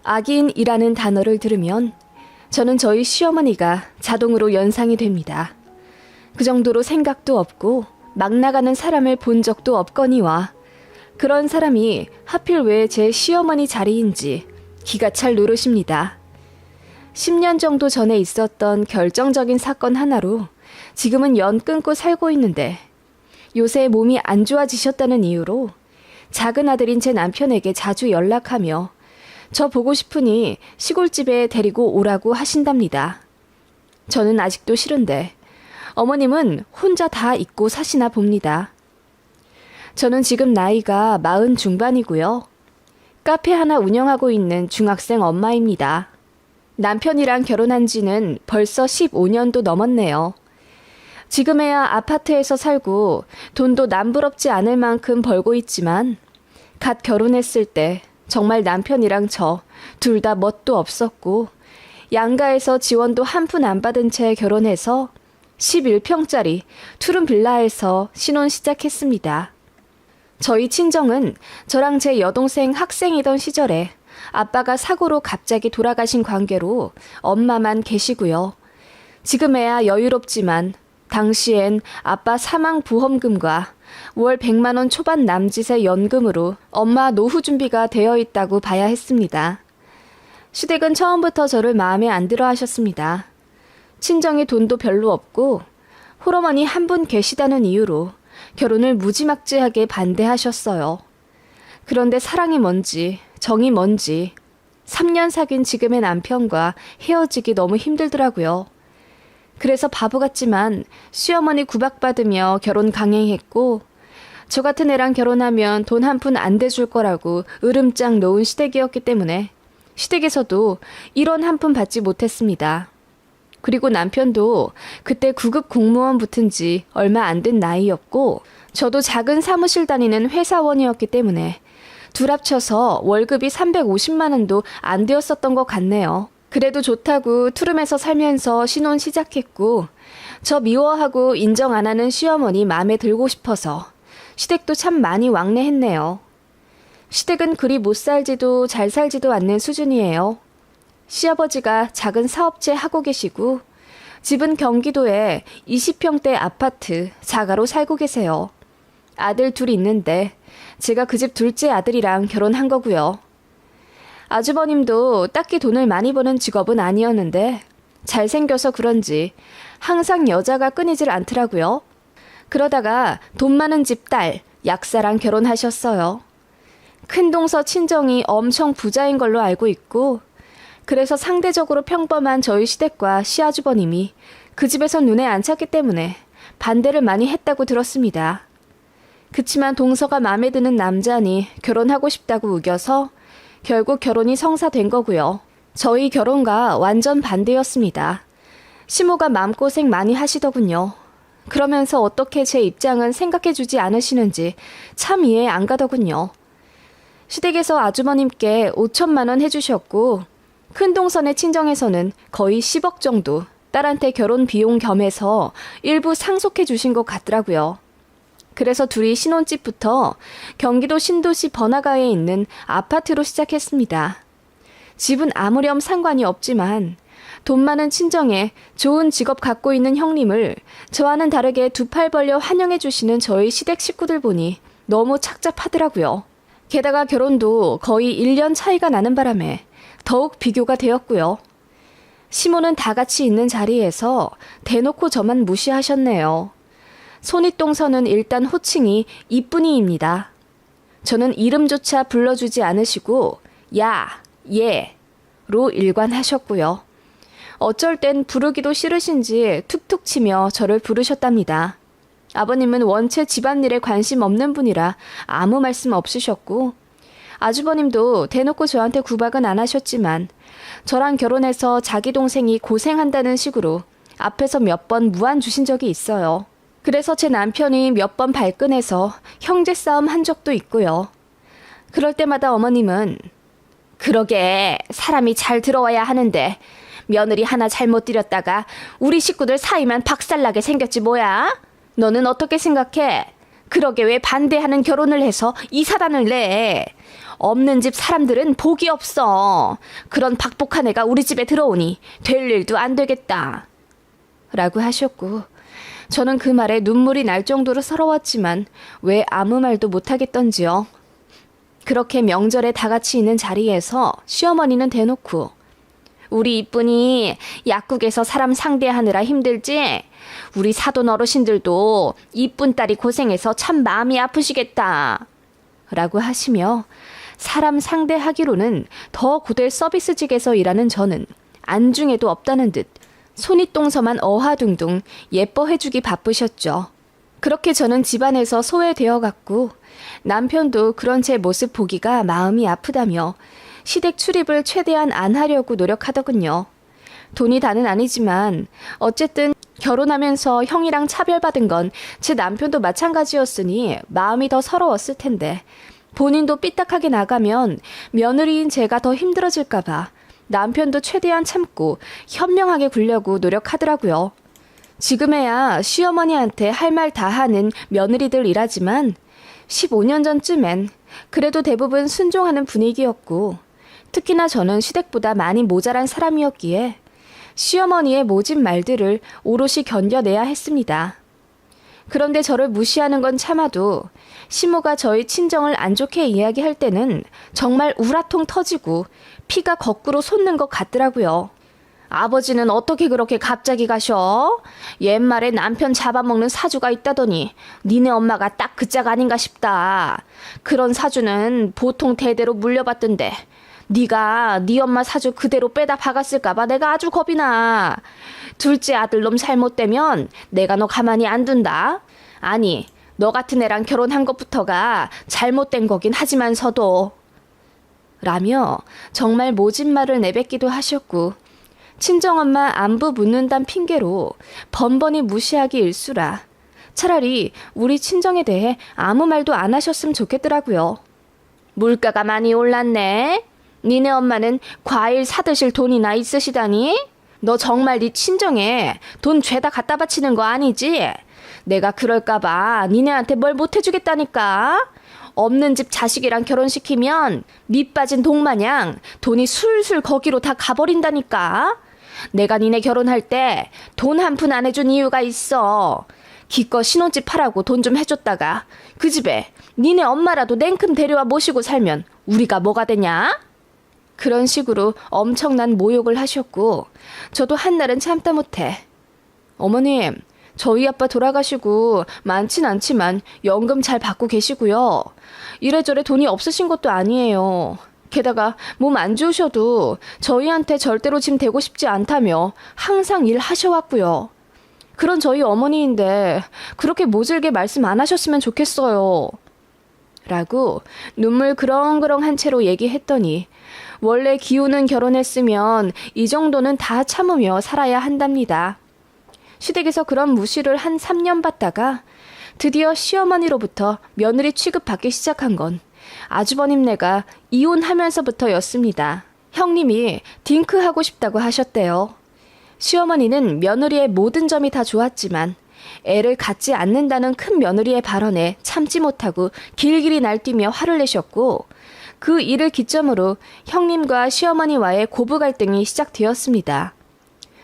악인이라는 단어를 들으면 저는 저희 시어머니가 자동으로 연상이 됩니다. 그 정도로 생각도 없고 막 나가는 사람을 본 적도 없거니와 그런 사람이 하필 왜 제 시어머니 자리인지 기가 찰 노릇입니다. 10년 정도 전에 있었던 결정적인 사건 하나로 지금은 연 끊고 살고 있는데 요새 몸이 안 좋아지셨다는 이유로 작은 아들인 제 남편에게 자주 연락하며 저 보고 싶으니 시골집에 데리고 오라고 하신답니다. 저는 아직도 싫은데 어머님은 혼자 다 잊고 사시나 봅니다. 저는 지금 나이가 40 중반이고요. 카페 하나 운영하고 있는 중학생 엄마입니다. 남편이랑 결혼한 지는 벌써 15년도 넘었네요. 지금에야 아파트에서 살고 돈도 남부럽지 않을 만큼 벌고 있지만 갓 결혼했을 때 정말 남편이랑 저 둘 다 멋도 없었고 양가에서 지원도 한 푼 안 받은 채 결혼해서 11평짜리 투룸 빌라에서 신혼 시작했습니다. 저희 친정은 저랑 제 여동생 학생이던 시절에 아빠가 사고로 갑자기 돌아가신 관계로 엄마만 계시고요. 지금에야 여유롭지만 당시엔 아빠 사망 보험금과 월 100만 원 초반 남짓의 연금으로 엄마 노후 준비가 되어 있다고 봐야 했습니다. 시댁은 처음부터 저를 마음에 안 들어 하셨습니다. 친정에 돈도 별로 없고 홀어머니 한 분 계시다는 이유로 결혼을 무지막지하게 반대하셨어요. 그런데 사랑이 뭔지 정이 뭔지 3년 사귄 지금의 남편과 헤어지기 너무 힘들더라고요. 그래서 바보 같지만 시어머니 구박받으며 결혼 강행했고 저 같은 애랑 결혼하면 돈 한 푼 안 대줄 거라고 으름장 놓은 시댁이었기 때문에 시댁에서도 1원 한 푼 받지 못했습니다. 그리고 남편도 그때 9급 공무원 붙은 지 얼마 안 된 나이였고 저도 작은 사무실 다니는 회사원이었기 때문에 둘 합쳐서 월급이 350만 원도 안 되었었던 것 같네요. 그래도 좋다고 투룸에서 살면서 신혼 시작했고 저 미워하고 인정 안 하는 시어머니 마음에 들고 싶어서 시댁도 참 많이 왕래했네요. 시댁은 그리 못 살지도 잘 살지도 않는 수준이에요. 시아버지가 작은 사업체 하고 계시고 집은 경기도에 20평대 아파트 자가로 살고 계세요. 아들 둘 있는데 제가 그 집 둘째 아들이랑 결혼한 거고요. 아주버님도 딱히 돈을 많이 버는 직업은 아니었는데 잘생겨서 그런지 항상 여자가 끊이질 않더라고요. 그러다가 돈 많은 집 딸 약사랑 결혼하셨어요. 큰동서 친정이 엄청 부자인 걸로 알고 있고 그래서 상대적으로 평범한 저희 시댁과 시아주버님이 그 집에서 눈에 안 찼기 때문에 반대를 많이 했다고 들었습니다. 그치만 동서가 마음에 드는 남자니 결혼하고 싶다고 우겨서 결국 결혼이 성사된 거고요. 저희 결혼과 완전 반대였습니다. 시모가 마음고생 많이 하시더군요. 그러면서 어떻게 제 입장은 생각해주지 않으시는지 참 이해 안 가더군요. 시댁에서 아주머님께 5천만 원 해주셨고 큰동선의 친정에서는 거의 10억 정도 딸한테 결혼 비용 겸해서 일부 상속해 주신 것 같더라고요. 그래서 둘이 신혼집부터 경기도 신도시 번화가에 있는 아파트로 시작했습니다. 집은 아무렴 상관이 없지만 돈 많은 친정에 좋은 직업 갖고 있는 형님을 저와는 다르게 두 팔 벌려 환영해 주시는 저희 시댁 식구들 보니 너무 착잡하더라고요. 게다가 결혼도 거의 1년 차이가 나는 바람에 더욱 비교가 되었고요. 시모는 다 같이 있는 자리에서 대놓고 저만 무시하셨네요. 손윗동서는 일단 호칭이 이쁜이입니다. 저는 이름조차 불러주지 않으시고 야, 얘로 일관하셨고요. 어쩔 땐 부르기도 싫으신지 툭툭 치며 저를 부르셨답니다. 아버님은 원체 집안일에 관심 없는 분이라 아무 말씀 없으셨고 아주버님도 대놓고 저한테 구박은 안 하셨지만 저랑 결혼해서 자기 동생이 고생한다는 식으로 앞에서 몇 번 무안 주신 적이 있어요. 그래서 제 남편이 몇 번 발끈해서 형제 싸움 한 적도 있고요. 그럴 때마다 어머님은 그러게 사람이 잘 들어와야 하는데 며느리 하나 잘못 들였다가 우리 식구들 사이만 박살나게 생겼지 뭐야? 너는 어떻게 생각해? 그러게 왜 반대하는 결혼을 해서 이 사단을 내? 없는 집 사람들은 복이 없어. 그런 박복한 애가 우리 집에 들어오니 될 일도 안 되겠다. 라고 하셨고, 저는 그 말에 눈물이 날 정도로 서러웠지만 왜 아무 말도 못하겠던지요. 그렇게 명절에 다 같이 있는 자리에서 시어머니는 대놓고 우리 이쁜이 약국에서 사람 상대하느라 힘들지? 우리 사돈 어르신들도 이쁜 딸이 고생해서 참 마음이 아프시겠다. 라고 하시며 사람 상대하기로는 더 고될 서비스직에서 일하는 저는 안중에도 없다는 듯 손윗동서만 어하둥둥 예뻐해주기 바쁘셨죠. 그렇게 저는 집안에서 소외되어 갔고 남편도 그런 제 모습 보기가 마음이 아프다며 시댁 출입을 최대한 안 하려고 노력하더군요. 돈이 다는 아니지만 어쨌든 결혼하면서 형이랑 차별받은 건 제 남편도 마찬가지였으니 마음이 더 서러웠을 텐데 본인도 삐딱하게 나가면 며느리인 제가 더 힘들어질까봐 남편도 최대한 참고 현명하게 굴려고 노력하더라고요. 지금에야 시어머니한테 할 말 다 하는 며느리들이라지만 15년 전쯤엔 그래도 대부분 순종하는 분위기였고 특히나 저는 시댁보다 많이 모자란 사람이었기에 시어머니의 모진 말들을 오롯이 견뎌내야 했습니다. 그런데 저를 무시하는 건 참아도 시모가 저희 친정을 안 좋게 이야기할 때는 정말 우라통 터지고 피가 거꾸로 솟는 것 같더라고요. 아버지는 어떻게 그렇게 갑자기 가셔? 옛말에 남편 잡아먹는 사주가 있다더니 니네 엄마가 딱 그 짝 아닌가 싶다. 그런 사주는 보통 대대로 물려받던데 네가 네 엄마 사주 그대로 빼다 박았을까봐 내가 아주 겁이 나. 둘째 아들놈 잘못되면 내가 너 가만히 안 둔다. 아니, 너 같은 애랑 결혼한 것부터가 잘못된 거긴 하지만서도 라며 정말 모진 말을 내뱉기도 하셨고 친정엄마 안부 묻는단 핑계로 번번이 무시하기 일쑤라 차라리 우리 친정에 대해 아무 말도 안 하셨으면 좋겠더라고요. 물가가 많이 올랐네. 니네 엄마는 과일 사드실 돈이나 있으시다니? 너 정말 네 친정에 돈 죄다 갖다 바치는 거 아니지? 내가 그럴까봐 니네한테 뭘 못해주겠다니까? 없는 집 자식이랑 결혼시키면 밑 빠진 동마냥 돈이 술술 거기로 다 가버린다니까? 내가 니네 결혼할 때 돈 한 푼 안 해준 이유가 있어. 기껏 신혼집 하라고 돈 좀 해줬다가 그 집에 니네 엄마라도 냉큼 데려와 모시고 살면 우리가 뭐가 되냐? 그런 식으로 엄청난 모욕을 하셨고 저도 한날은 참다 못해 어머님, 저희 아빠 돌아가시고 많진 않지만 연금 잘 받고 계시고요. 이래저래 돈이 없으신 것도 아니에요. 게다가 몸 안 좋으셔도 저희한테 절대로 짐 되고 싶지 않다며 항상 일하셔왔고요. 그런 저희 어머니인데 그렇게 모질게 말씀 안 하셨으면 좋겠어요. 라고 눈물 그렁그렁한 채로 얘기했더니 원래 기우는 결혼했으면 이 정도는 다 참으며 살아야 한답니다. 시댁에서 그런 무시를 한 3년 받다가 드디어 시어머니로부터 며느리 취급받기 시작한 건 아주버님네가 이혼하면서부터였습니다. 형님이 딩크하고 싶다고 하셨대요. 시어머니는 며느리의 모든 점이 다 좋았지만 애를 갖지 않는다는 큰 며느리의 발언에 참지 못하고 길길이 날뛰며 화를 내셨고 그 일을 기점으로 형님과 시어머니와의 고부 갈등이 시작되었습니다.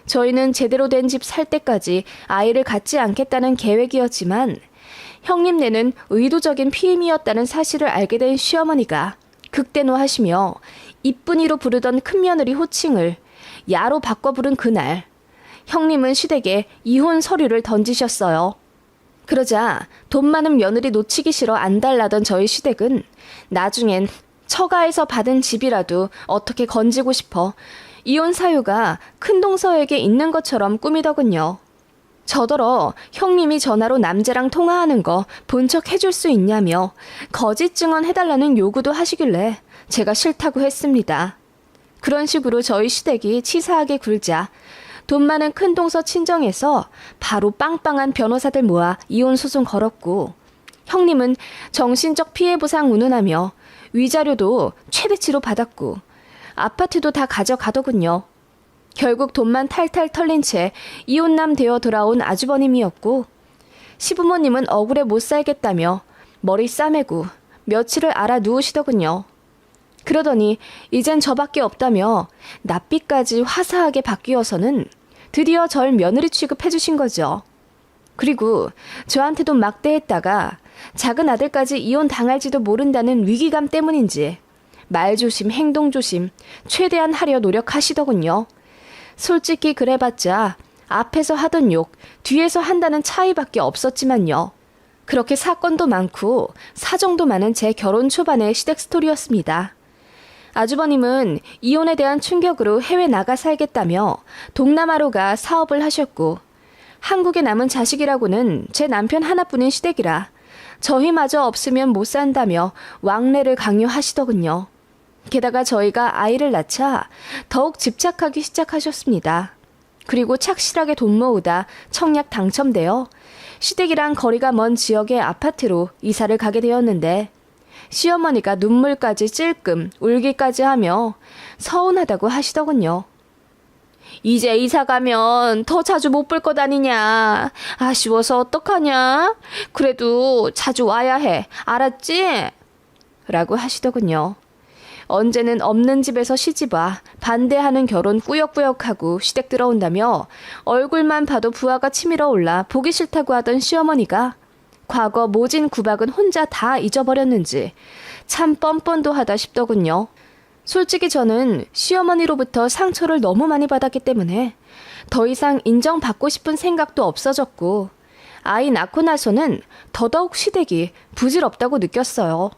저희는 제대로 된 집 살 때까지 아이를 갖지 않겠다는 계획이었지만 형님네는 의도적인 피임이었다는 사실을 알게 된 시어머니가 극대노하시며 이쁜이로 부르던 큰며느리 호칭을 야로 바꿔 부른 그날 형님은 시댁에 이혼 서류를 던지셨어요. 그러자 돈 많은 며느리 놓치기 싫어 안달나던 저희 시댁은 나중엔 처가에서 받은 집이라도 어떻게 건지고 싶어 이혼 사유가 큰동서에게 있는 것처럼 꾸미더군요. 저더러 형님이 전화로 남자랑 통화하는 거 본 척 해줄 수 있냐며 거짓 증언 해달라는 요구도 하시길래 제가 싫다고 했습니다. 그런 식으로 저희 시댁이 치사하게 굴자 돈 많은 큰동서 친정에서 바로 빵빵한 변호사들 모아 이혼 소송 걸었고 형님은 정신적 피해 보상 운운하며 위자료도 최대치로 받았고 아파트도 다 가져가더군요. 결국 돈만 탈탈 털린 채 이혼남 되어 돌아온 아주버님이었고 시부모님은 억울해 못 살겠다며 머리 싸매고 며칠을 알아 누우시더군요. 그러더니 이젠 저밖에 없다며 낯빛까지 화사하게 바뀌어서는 드디어 절 며느리 취급해 주신 거죠. 그리고 저한테도 막대했다가 작은 아들까지 이혼 당할지도 모른다는 위기감 때문인지 말조심 행동조심 최대한 하려 노력하시더군요. 솔직히 그래봤자 앞에서 하던 욕, 뒤에서 한다는 차이밖에 없었지만요. 그렇게 사건도 많고 사정도 많은 제 결혼 초반의 시댁 스토리였습니다. 아주버님은 이혼에 대한 충격으로 해외 나가 살겠다며 동남아로 가 사업을 하셨고, 한국에 남은 자식이라고는 제 남편 하나뿐인 시댁이라 저희마저 없으면 못 산다며 왕래를 강요하시더군요. 게다가 저희가 아이를 낳자 더욱 집착하기 시작하셨습니다. 그리고 착실하게 돈 모으다 청약 당첨되어 시댁이랑 거리가 먼 지역의 아파트로 이사를 가게 되었는데, 시어머니가 눈물까지 찔끔 울기까지 하며 서운하다고 하시더군요. 이제 이사 가면 더 자주 못 볼 것 아니냐. 아쉬워서 어떡하냐. 그래도 자주 와야 해. 알았지? 라고 하시더군요. 언제는 없는 집에서 시집와 반대하는 결혼 꾸역꾸역하고 시댁 들어온다며 얼굴만 봐도 부하가 치밀어 올라 보기 싫다고 하던 시어머니가 과거 모진 구박은 혼자 다 잊어버렸는지 참 뻔뻔도 하다 싶더군요. 솔직히 저는 시어머니로부터 상처를 너무 많이 받았기 때문에 더 이상 인정받고 싶은 생각도 없어졌고, 아이 낳고 나서는 더더욱 시댁이 부질없다고 느꼈어요.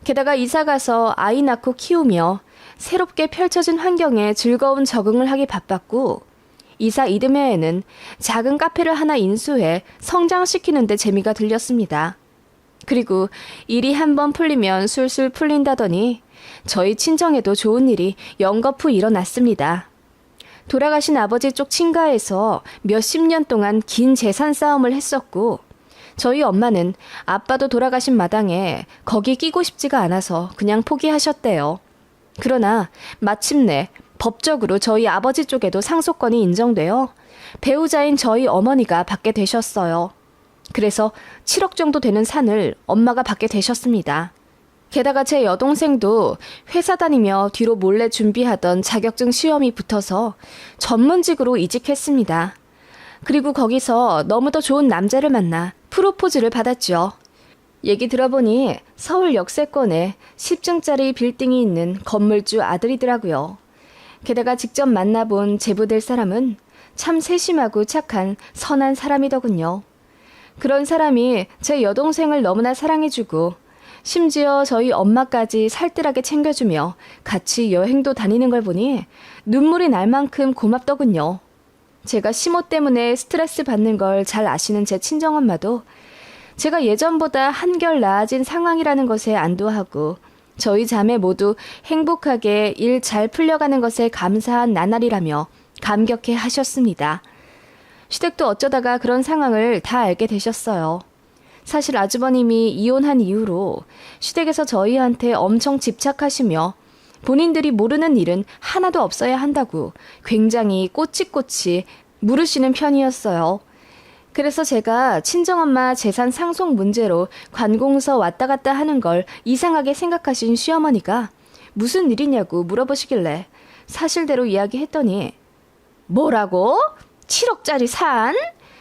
게다가 이사가서 아이 낳고 키우며 새롭게 펼쳐진 환경에 즐거운 적응을 하기 바빴고, 이사 이듬해에는 작은 카페를 하나 인수해 성장시키는 데 재미가 들렸습니다. 그리고 일이 한번 풀리면 술술 풀린다더니 저희 친정에도 좋은 일이 연거푸 일어났습니다. 돌아가신 아버지 쪽 친가에서 몇십 년 동안 긴 재산 싸움을 했었고, 저희 엄마는 아빠도 돌아가신 마당에 거기 끼고 싶지가 않아서 그냥 포기하셨대요. 그러나 마침내 법적으로 저희 아버지 쪽에도 상속권이 인정되어 배우자인 저희 어머니가 받게 되셨어요. 그래서 7억 정도 되는 산을 엄마가 받게 되셨습니다. 게다가 제 여동생도 회사 다니며 뒤로 몰래 준비하던 자격증 시험이 붙어서 전문직으로 이직했습니다. 그리고 거기서 너무도 좋은 남자를 만나 프로포즈를 받았죠. 얘기 들어보니 서울 역세권에 10층짜리 빌딩이 있는 건물주 아들이더라고요. 게다가 직접 만나본 제보될 사람은 참 세심하고 착한 선한 사람이더군요. 그런 사람이 제 여동생을 너무나 사랑해주고 심지어 저희 엄마까지 살뜰하게 챙겨주며 같이 여행도 다니는 걸 보니 눈물이 날 만큼 고맙더군요. 제가 시모 때문에 스트레스 받는 걸 잘 아시는 제 친정엄마도 제가 예전보다 한결 나아진 상황이라는 것에 안도하고 저희 자매 모두 행복하게 일 잘 풀려가는 것에 감사한 나날이라며 감격해 하셨습니다. 시댁도 어쩌다가 그런 상황을 다 알게 되셨어요. 사실 아주버님이 이혼한 이후로 시댁에서 저희한테 엄청 집착하시며 본인들이 모르는 일은 하나도 없어야 한다고 굉장히 꼬치꼬치 물으시는 편이었어요. 그래서 제가 친정엄마 재산 상속 문제로 관공서 왔다 갔다 하는 걸 이상하게 생각하신 시어머니가 무슨 일이냐고 물어보시길래 사실대로 이야기했더니 뭐라고? 7억짜리 산?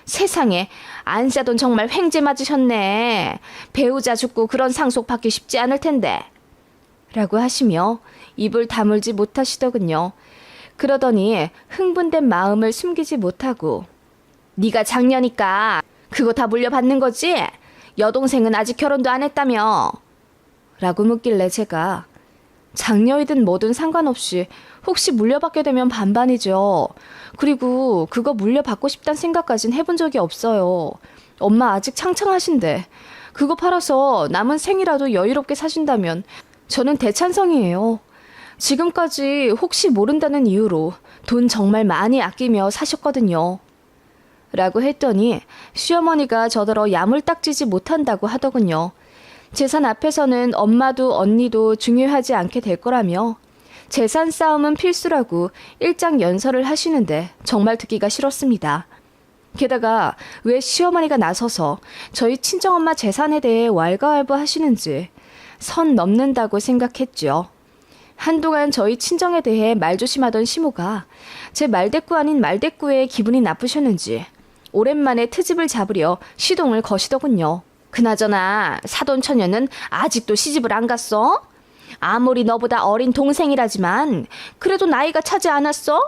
세상에 안사돈 정말 횡재 맞으셨네. 배우자 죽고 그런 상속 받기 쉽지 않을 텐데. 라고 하시며 입을 다물지 못하시더군요. 그러더니 흥분된 마음을 숨기지 못하고 네가 장녀니까 그거 다 물려받는 거지? 여동생은 아직 결혼도 안 했다며? 라고 묻길래 제가 장녀이든 뭐든 상관없이 혹시 물려받게 되면 반반이죠. 그리고 그거 물려받고 싶단 생각까진 해본 적이 없어요. 엄마 아직 창창하신데 그거 팔아서 남은 생이라도 여유롭게 사신다면 저는 대찬성이에요. 지금까지 혹시 모른다는 이유로 돈 정말 많이 아끼며 사셨거든요. 라고 했더니 시어머니가 저더러 야물딱지지 못한다고 하더군요. 재산 앞에서는 엄마도 언니도 중요하지 않게 될 거라며 재산 싸움은 필수라고 일장연설을 하시는데 정말 듣기가 싫었습니다. 게다가 왜 시어머니가 나서서 저희 친정엄마 재산에 대해 왈가왈부 하시는지 선 넘는다고 생각했죠. 한동안 저희 친정에 대해 말조심하던 시모가 제 말대꾸 아닌 말대꾸에 기분이 나쁘셨는지 오랜만에 트집을 잡으려 시동을 거시더군요. 그나저나 사돈처녀는 아직도 시집을 안 갔어? 아무리 너보다 어린 동생이라지만 그래도 나이가 차지 않았어?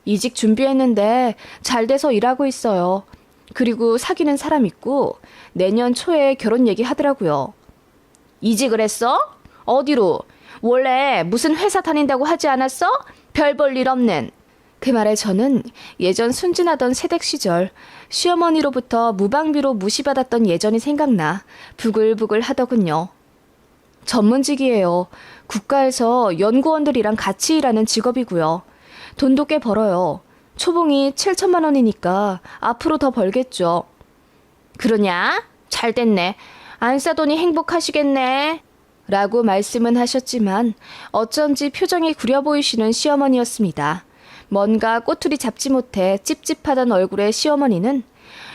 이직 준비했는데 잘 돼서 일하고 있어요. 그리고 사귀는 사람 있고 내년 초에 결혼 얘기하더라고요. 이직을 했어? 어디로? 원래 무슨 회사 다닌다고 하지 않았어? 별 볼 일 없는. 그 말에 저는 예전 순진하던 새댁 시절 시어머니로부터 무방비로 무시받았던 예전이 생각나 부글부글 하더군요. 전문직이에요. 국가에서 연구원들이랑 같이 일하는 직업이고요. 돈도 꽤 벌어요. 초봉이 7천만 원이니까 앞으로 더 벌겠죠. 그러냐? 잘 됐네. 안 싸더니 행복하시겠네. 라고 말씀은 하셨지만 어쩐지 표정이 구려 보이시는 시어머니였습니다. 뭔가 꼬투리 잡지 못해 찝찝하던 얼굴의 시어머니는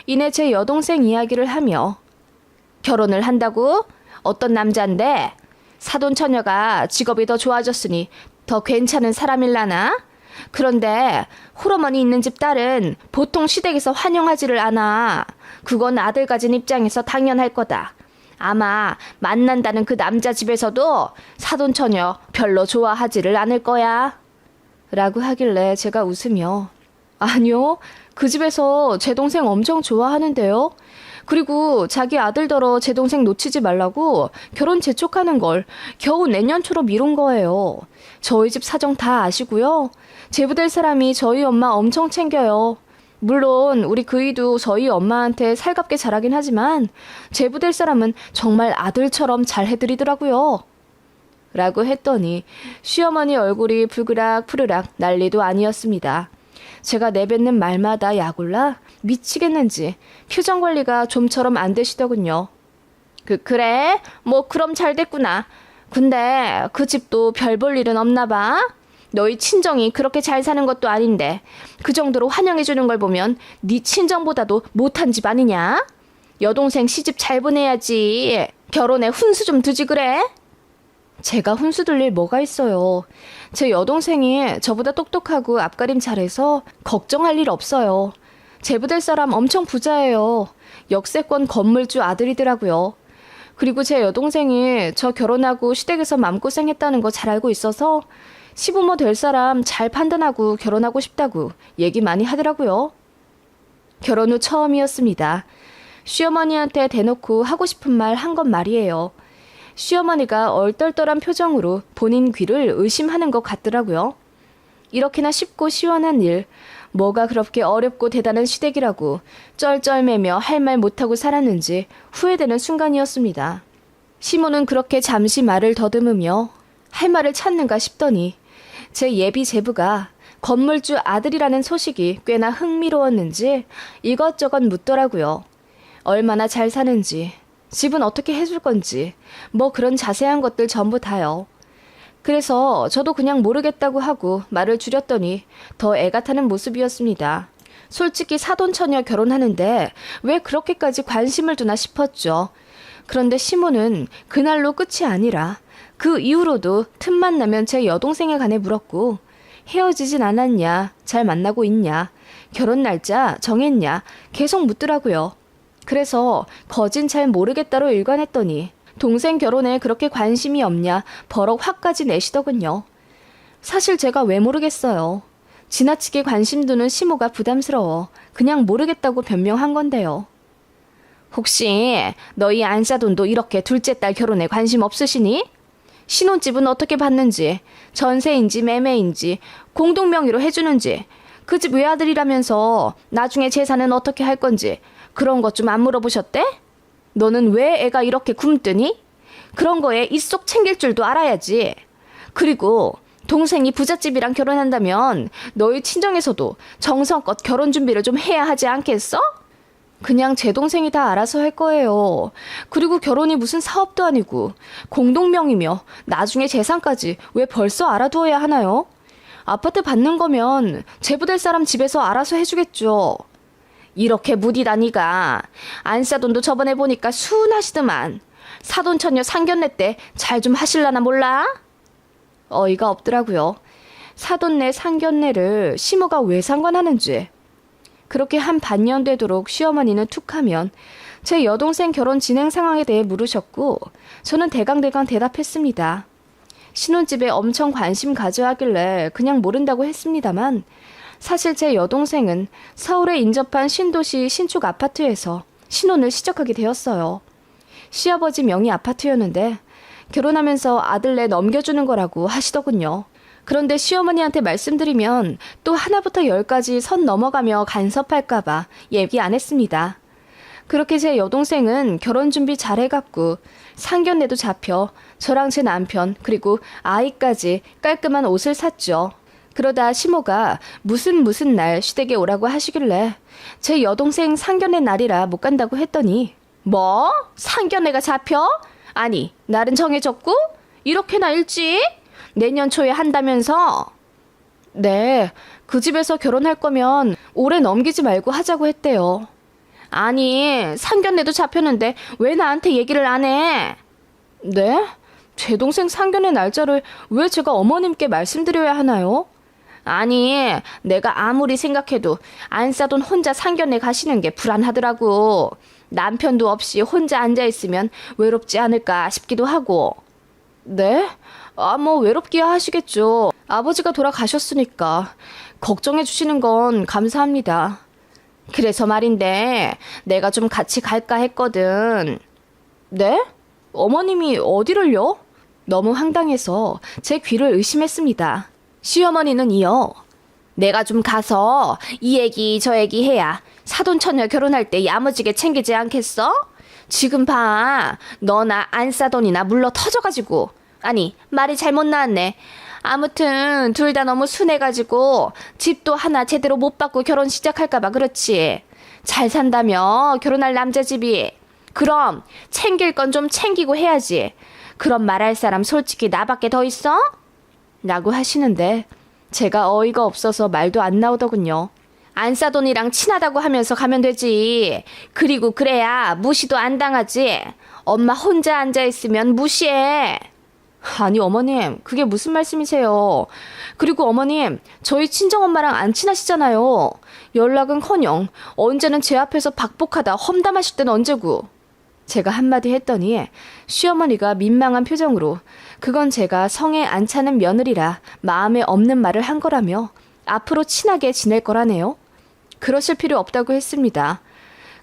이내 제 여동생 이야기를 하며 결혼을 한다고? 어떤 남잔데? 사돈처녀가 직업이 더 좋아졌으니 더 괜찮은 사람일라나? 그런데 홀어머니 있는 집 딸은 보통 시댁에서 환영하지를 않아. 그건 아들 가진 입장에서 당연할 거다. 아마 만난다는 그 남자 집에서도 사돈처녀 별로 좋아하지를 않을 거야. 라고 하길래 제가 웃으며 아니요, 그 집에서 제 동생 엄청 좋아하는데요. 그리고 자기 아들더러 제 동생 놓치지 말라고 결혼 재촉하는 걸 겨우 내년 초로 미룬 거예요. 저희 집 사정 다 아시고요. 제부될 사람이 저희 엄마 엄청 챙겨요. 물론 우리 그이도 저희 엄마한테 살갑게 잘하긴 하지만 제부될 사람은 정말 아들처럼 잘 해드리더라고요. 라고 했더니 시어머니 얼굴이 불그락 푸르락 난리도 아니었습니다. 제가 내뱉는 말마다 약올라 미치겠는지 표정 관리가 좀처럼 안 되시더군요. 그래? 뭐 그럼 잘 됐구나. 근데 그 집도 별 볼 일은 없나 봐. 너희 친정이 그렇게 잘 사는 것도 아닌데 그 정도로 환영해주는 걸 보면 네 친정보다도 못한 집 아니냐? 여동생 시집 잘 보내야지. 결혼에 훈수 좀 두지 그래? 제가 훈수 둘 일 뭐가 있어요. 제 여동생이 저보다 똑똑하고 앞가림 잘해서 걱정할 일 없어요. 제부될 사람 엄청 부자예요. 역세권 건물주 아들이더라고요. 그리고 제 여동생이 저 결혼하고 시댁에서 맘고생했다는 거 잘 알고 있어서 시부모 될 사람 잘 판단하고 결혼하고 싶다고 얘기 많이 하더라고요. 결혼 후 처음이었습니다. 시어머니한테 대놓고 하고 싶은 말 한 건 말이에요. 시어머니가 얼떨떨한 표정으로 본인 귀를 의심하는 것 같더라고요. 이렇게나 쉽고 시원한 일, 뭐가 그렇게 어렵고 대단한 시댁이라고 쩔쩔매며 할 말 못하고 살았는지 후회되는 순간이었습니다. 시모는 그렇게 잠시 말을 더듬으며 할 말을 찾는가 싶더니 제 예비 제부가 건물주 아들이라는 소식이 꽤나 흥미로웠는지 이것저것 묻더라고요. 얼마나 잘 사는지, 집은 어떻게 해줄 건지, 뭐 그런 자세한 것들 전부 다요. 그래서 저도 그냥 모르겠다고 하고 말을 줄였더니 더 애가 타는 모습이었습니다. 솔직히 사돈처녀 결혼하는데 왜 그렇게까지 관심을 두나 싶었죠. 그런데 시모는 그날로 끝이 아니라 그 이후로도 틈만 나면 제 여동생에 관해 물었고 헤어지진 않았냐, 잘 만나고 있냐, 결혼 날짜 정했냐 계속 묻더라고요. 그래서 거진 잘 모르겠다로 일관했더니 동생 결혼에 그렇게 관심이 없냐 버럭 화까지 내시더군요. 사실 제가 왜 모르겠어요. 지나치게 관심 두는 시모가 부담스러워 그냥 모르겠다고 변명한 건데요. 혹시 너희 안사돈도 이렇게 둘째 딸 결혼에 관심 없으시니? 신혼집은 어떻게 받는지, 전세인지 매매인지, 공동명의로 해주는지, 그 집 외아들이라면서 나중에 재산은 어떻게 할 건지 그런 것 좀 안 물어보셨대? 너는 왜 애가 이렇게 굶뜨니? 그런 거에 입속 챙길 줄도 알아야지. 그리고 동생이 부잣집이랑 결혼한다면 너희 친정에서도 정성껏 결혼 준비를 좀 해야 하지 않겠어? 그냥 제 동생이 다 알아서 할 거예요. 그리고 결혼이 무슨 사업도 아니고 공동명의며 나중에 재산까지 왜 벌써 알아두어야 하나요? 아파트 받는 거면 제부될 사람 집에서 알아서 해주겠죠. 이렇게 무디다니가. 안사돈도 저번에 보니까 순하시더만. 사돈처녀 상견례 때 잘 좀 하실라나 몰라? 어이가 없더라고요. 사돈네 상견례를 시모가 왜 상관하는지. 그렇게 한 반년 되도록 시어머니는 툭하면 제 여동생 결혼 진행 상황에 대해 물으셨고 저는 대강대강 대답했습니다. 신혼집에 엄청 관심 가져 하길래 그냥 모른다고 했습니다만 사실 제 여동생은 서울에 인접한 신도시 신축 아파트에서 신혼을 시작하게 되었어요. 시아버지 명의 아파트였는데 결혼하면서 아들내 넘겨주는 거라고 하시더군요. 그런데 시어머니한테 말씀드리면 또 하나부터 열까지 선 넘어가며 간섭할까봐 얘기 안 했습니다. 그렇게 제 여동생은 결혼 준비 잘 해갖고 상견례도 잡혀 저랑 제 남편 그리고 아이까지 깔끔한 옷을 샀죠. 그러다 시모가 무슨 날 시댁에 오라고 하시길래 제 여동생 상견례 날이라 못 간다고 했더니 뭐? 상견례가 잡혀? 아니 날은 정해졌고? 이렇게나 일찍? 내년 초에 한다면서? 네, 그 집에서 결혼할 거면 올해 넘기지 말고 하자고 했대요. 아니, 상견례도 잡혔는데 왜 나한테 얘기를 안 해? 네? 제 동생 상견례 날짜를 왜 제가 어머님께 말씀드려야 하나요? 아니, 내가 아무리 생각해도 안사돈 혼자 상견례 가시는 게 불안하더라고. 남편도 없이 혼자 앉아있으면 외롭지 않을까 싶기도 하고. 네? 뭐 외롭기야 하시겠죠. 아버지가 돌아가셨으니까 걱정해 주시는 건 감사합니다. 그래서 말인데 내가 좀 같이 갈까 했거든. 네? 어머님이 어디를요? 너무 황당해서 제 귀를 의심했습니다. 시어머니는 이어 내가 좀 가서 이 얘기 저 얘기 해야 사돈처녀 결혼할 때 야무지게 챙기지 않겠어? 지금 봐. 너나 안사돈이나 물러 터져가지고. 아니 말이 잘못 나왔네. 아무튼 둘 다 너무 순해가지고 집도 하나 제대로 못 받고 결혼 시작할까봐 그렇지. 잘 산다며 결혼할 남자 집이. 그럼 챙길 건 좀 챙기고 해야지. 그럼 말할 사람 솔직히 나밖에 더 있어? 라고 하시는데 제가 어이가 없어서 말도 안 나오더군요. 안사돈이랑 친하다고 하면서 가면 되지. 그리고 그래야 무시도 안 당하지. 엄마 혼자 앉아있으면 무시해. 아니 어머님 그게 무슨 말씀이세요. 그리고 어머님 저희 친정엄마랑 안 친하시잖아요. 연락은커녕 언제는 제 앞에서 박복하다 험담하실 땐 언제고. 제가 한마디 했더니 시어머니가 민망한 표정으로 그건 제가 성에 안 차는 며느리라 마음에 없는 말을 한 거라며 앞으로 친하게 지낼 거라네요. 그러실 필요 없다고 했습니다.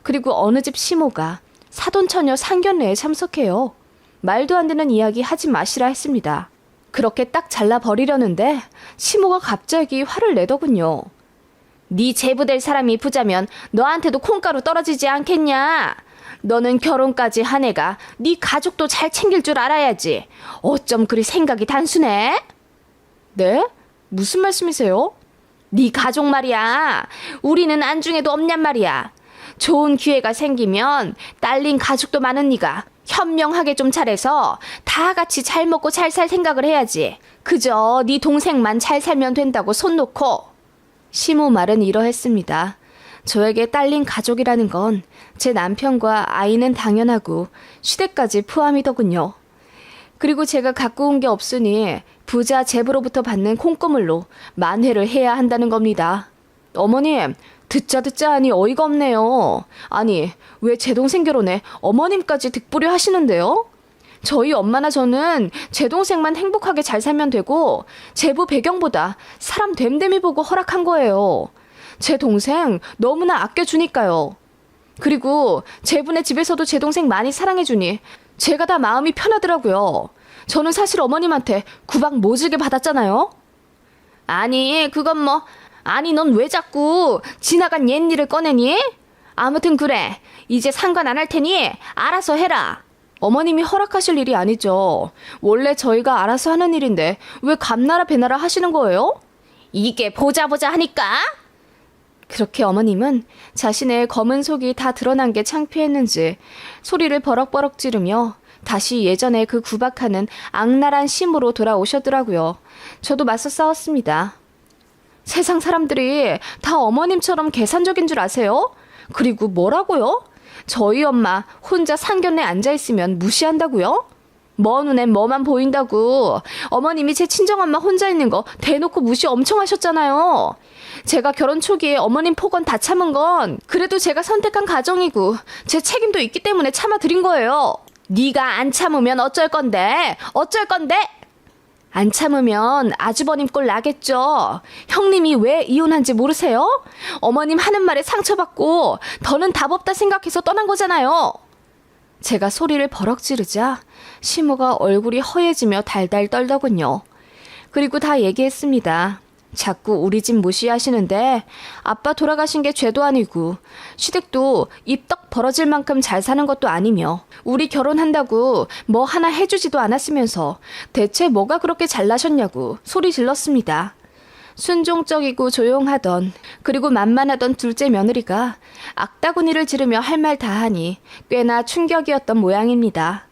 그리고 어느 집 시모가 사돈처녀 상견례에 참석해요. 말도 안 되는 이야기 하지 마시라 했습니다. 그렇게 딱 잘라버리려는데 시모가 갑자기 화를 내더군요. 네 제부될 사람이 부자면 너한테도 콩가루 떨어지지 않겠냐? 너는 결혼까지 한 애가 네 가족도 잘 챙길 줄 알아야지. 어쩜 그리 생각이 단순해? 네? 무슨 말씀이세요? 네 가족 말이야. 우리는 안중에도 없냔 말이야. 좋은 기회가 생기면 딸린 가족도 많은 네가 현명하게 좀 잘해서 다 같이 잘 먹고 잘 살 생각을 해야지. 그저 네 동생만 잘 살면 된다고 손 놓고. 시모 말은 이러했습니다. 저에게 딸린 가족이라는 건 제 남편과 아이는 당연하고 시댁까지 포함이더군요. 그리고 제가 갖고 온 게 없으니 부자 제부로부터 받는 콩고물로 만회를 해야 한다는 겁니다. 어머님, 듣자 하니 어이가 없네요. 아니, 왜 제 동생 결혼에 어머님까지 득보려 하시는데요? 저희 엄마나 저는 제 동생만 행복하게 잘 살면 되고 제부 배경보다 사람 됨됨이 보고 허락한 거예요. 제 동생 너무나 아껴주니까요. 그리고 제분의 집에서도 제 동생 많이 사랑해주니 제가 다 마음이 편하더라고요. 저는 사실 어머님한테 구박 모질게 받았잖아요. 아니 그건 뭐. 아니 넌 왜 자꾸 지나간 옛일을 꺼내니? 아무튼 그래. 이제 상관 안 할 테니 알아서 해라. 어머님이 허락하실 일이 아니죠. 원래 저희가 알아서 하는 일인데 왜 감나라 배나라 하시는 거예요? 이게 보자 하니까? 그렇게 어머님은 자신의 검은 속이 다 드러난 게 창피했는지 소리를 버럭버럭 지르며 다시 예전에 그 구박하는 악랄한 심으로 돌아오셨더라고요. 저도 맞서 싸웠습니다. 세상 사람들이 다 어머님처럼 계산적인 줄 아세요? 그리고 뭐라고요? 저희 엄마 혼자 상견례 앉아있으면 무시한다고요? 먼 눈엔 뭐만 보인다고. 어머님이 제 친정엄마 혼자 있는 거 대놓고 무시 엄청 하셨잖아요. 제가 결혼 초기에 어머님 폭언 다 참은 건 그래도 제가 선택한 가정이고 제 책임도 있기 때문에 참아드린 거예요. 네가 안 참으면 어쩔 건데? 어쩔 건데? 안 참으면 아주버님 꼴 나겠죠. 형님이 왜 이혼한지 모르세요? 어머님 하는 말에 상처받고 더는 답 없다 생각해서 떠난 거잖아요. 제가 소리를 버럭 지르자 시모가 얼굴이 허해지며 달달 떨더군요. 그리고 다 얘기했습니다. 자꾸 우리 집 무시하시는데 아빠 돌아가신 게 죄도 아니고 시댁도 입떡 벌어질 만큼 잘 사는 것도 아니며 우리 결혼한다고 뭐 하나 해주지도 않았으면서 대체 뭐가 그렇게 잘나셨냐고 소리 질렀습니다. 순종적이고 조용하던 그리고 만만하던 둘째 며느리가 악다구니를 지르며 할 말 다 하니 꽤나 충격이었던 모양입니다.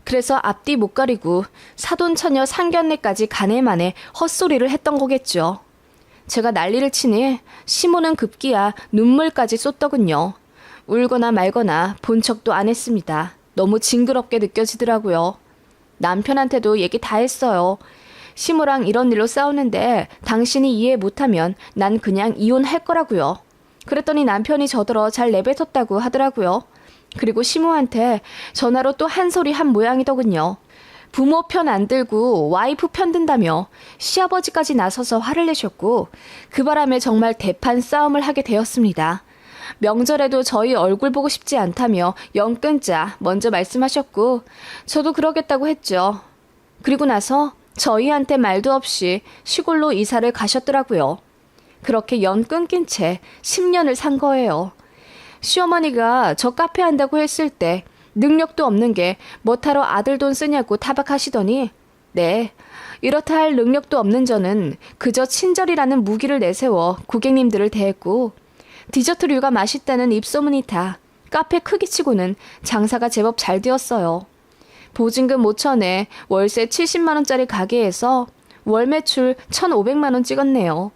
그래서 앞뒤 못 가리고 사돈처녀 상견례까지 가네마네 헛소리를 했던 거겠죠. 제가 난리를 치니 시모는 급기야 눈물까지 쏟더군요. 울거나 말거나 본 척도 안 했습니다. 너무 징그럽게 느껴지더라고요. 남편한테도 얘기 다 했어요. 시모랑 이런 일로 싸우는데 당신이 이해 못하면 난 그냥 이혼할 거라고요. 그랬더니 남편이 저더러 잘 내뱉었다고 하더라고요. 그리고 시모한테 전화로 또 한 소리 한 모양이더군요. 부모 편 안 들고 와이프 편 든다며 시아버지까지 나서서 화를 내셨고 그 바람에 정말 대판 싸움을 하게 되었습니다. 명절에도 저희 얼굴 보고 싶지 않다며 영 끊자 먼저 말씀하셨고 저도 그러겠다고 했죠. 그리고 나서 저희한테 말도 없이 시골로 이사를 가셨더라고요. 그렇게 연 끊긴 채 10년을 산 거예요. 시어머니가 저 카페 한다고 했을 때 능력도 없는 게 뭐하러 아들 돈 쓰냐고 타박하시더니 네, 이렇다 할 능력도 없는 저는 그저 친절이라는 무기를 내세워 고객님들을 대했고 디저트류가 맛있다는 입소문이 타 카페 크기치고는 장사가 제법 잘 되었어요. 보증금 5천에 월세 70만 원짜리 가게에서 월 매출 1,500만 원 찍었네요.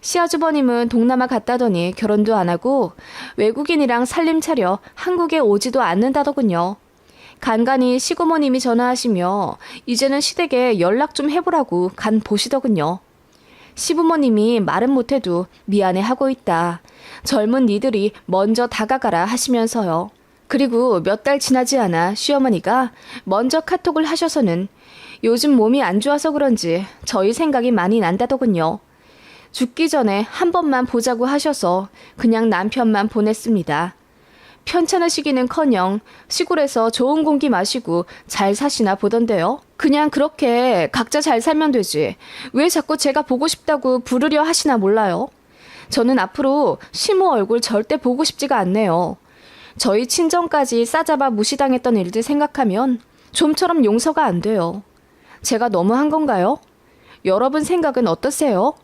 시아주버님은 동남아 갔다더니 결혼도 안 하고 외국인이랑 살림 차려 한국에 오지도 않는다더군요. 간간히 시고모님이 전화하시며 이제는 시댁에 연락 좀 해보라고 간 보시더군요. 시부모님이 말은 못해도 미안해하고 있다. 젊은 니들이 먼저 다가가라 하시면서요. 그리고 몇 달 지나지 않아 시어머니가 먼저 카톡을 하셔서는 요즘 몸이 안 좋아서 그런지 저희 생각이 많이 난다더군요. 죽기 전에 한 번만 보자고 하셔서 그냥 남편만 보냈습니다. 편찮으시기는커녕 시골에서 좋은 공기 마시고 잘 사시나 보던데요. 그냥 그렇게 각자 잘 살면 되지. 왜 자꾸 제가 보고 싶다고 부르려 하시나 몰라요. 저는 앞으로 시모 얼굴 절대 보고 싶지가 않네요. 저희 친정까지 싸잡아 무시당했던 일들 생각하면 좀처럼 용서가 안 돼요. 제가 너무한 건가요? 여러분 생각은 어떠세요?